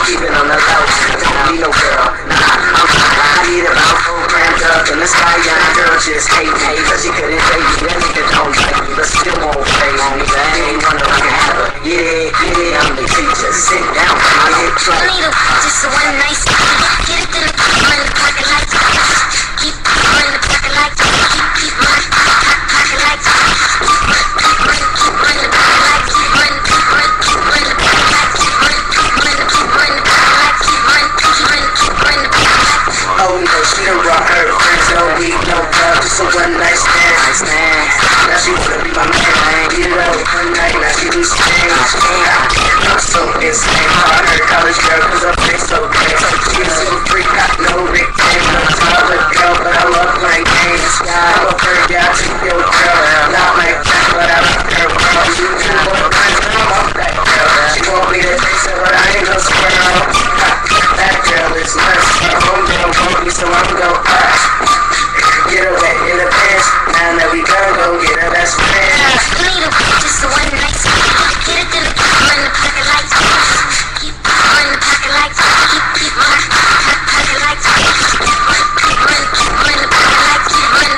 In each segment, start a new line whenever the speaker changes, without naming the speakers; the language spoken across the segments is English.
keep it on the low. Don't need no girl, nah, I need about 4 grams up in the sky. Young girl just hate me, cause she couldn't date me. That nigga don't like me, but still won't phase me. They wonder I can have her. Yeah, I'm the teacher. Sit down, I get drunk.
I need a just one nice. Get it to the in the pocket like keep in the pocket like keep my pocket like
oh no, she done brought her friends, no weed, no love, just a one night stand. Now she wanna be my man, get it up one night, now she lose change. I'm so insane, I heard college girl, cause her face so great. She a super freak, got no Rick James. I'm a taller girl, but I love playing games. I'm a bird, yeah, I take your girl. Not like that, but I love her, bro. You do more friends, but I'm off that girl. She want me to taste her, but I ain't no squirrel. That girl is nuts, her homegirl want me, so I'm gon' get her wet in the pants. Now that we done, go get her best friend.
I need a just one nice. Get it to the in the pocket like keep in the pocket like keep my pocket like keep in the pocket like keep in the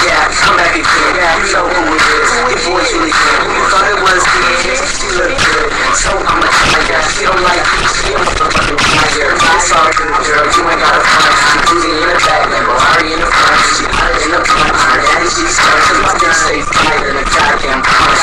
yeah, I'm back again. Yeah, you know who it is. Your boy Julie King. You thought it was the end. She look good. So I'ma tell ya, she don't like me. She a motherfucking tiger. It's all good, girl. You ain't gotta front. I'm Julie in the back, and Ferrari in the front. She got it in the front. Daddy, she's stuck. Cause my bitch stay tight in the goddamn front.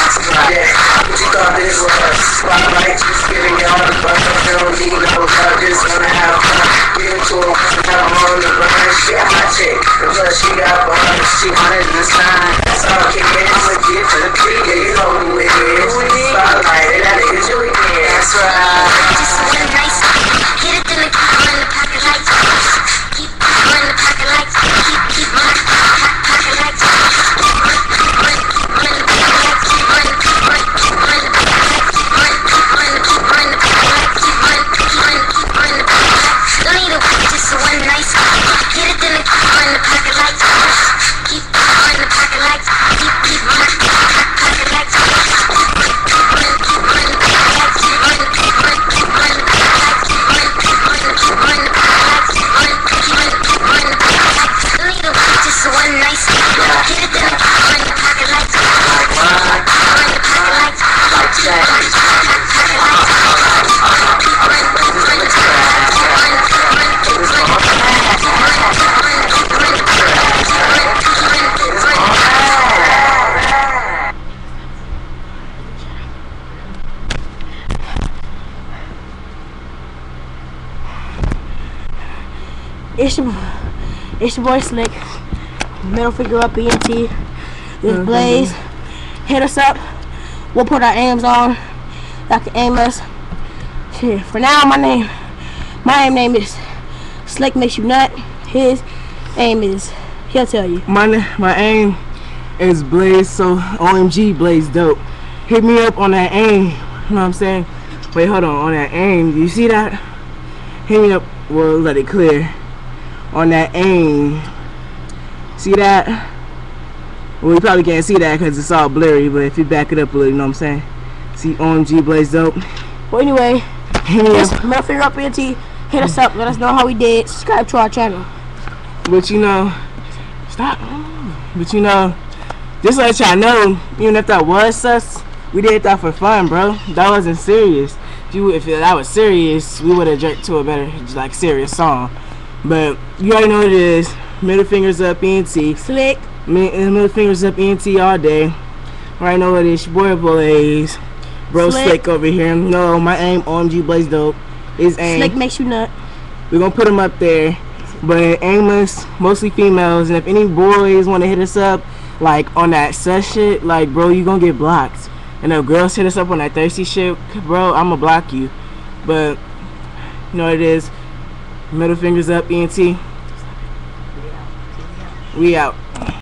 Yeah, what you thought this was? Spotlight, just giving y'all the buzz. Don't need no love, just wanna have fun. Get into a now I'm on the run. She got my chick, and plus she got bars. She wanted the sign. That's all I can get. I'ma get to the beat. Yeah, you know who it is. Spotlight, and that nigga Julie King. That's right.
just one nice. Get it to the in the pocket like keep in the pocket like keep my pocket like just one nice. Get it to the in the pocket like keep in the pocket like keep my pocket like just one nice. Get it to the in the pocket like
It's your boy Slick. Middle finger up, ENT. This Blaze. Hit us up. We'll put our aims on. Y'all can aim us. Shit. For now, my name is slikxmakesxuxnut. His aim is, he'll tell you.
My aim is Blaze, so OMGxblazexdope. Hit me up on that aim. You know what I'm saying? Wait, hold on that aim. Do you see that? Hit me up. Well, let it clear. On that aim. See that? Well, you probably can't see that because it's all blurry, but if you back it up a little, you know what I'm saying? See OMGxblazexdope.
Well, anyway,
hit me up.
Middle finger up, ENT. Hit us up. Let us know how we did. Subscribe to our channel.
But you know, stop. But you know, just let y'all know, even if that was sus, we did that for fun, bro. That wasn't serious. If that was serious, we would have jerked to a better, like, serious song. But you already know what it is. Middle fingers up, ENT.
Slick.
Middle fingers up, ENT all day. Alright, know what it is. Your boy Blaze. Bro Slick over here. No, my aim, OMGxblazexdope. His aim.
slikxmakesxuxnut.
We're gonna put him up there. But aimless, mostly females. And if any boys want to hit us up, like, on that sus shit, like, bro, you gonna get blocked. And if girls hit us up on that thirsty shit, bro, I'ma block you. But you know what it is. Middle fingers up, ENT. We out.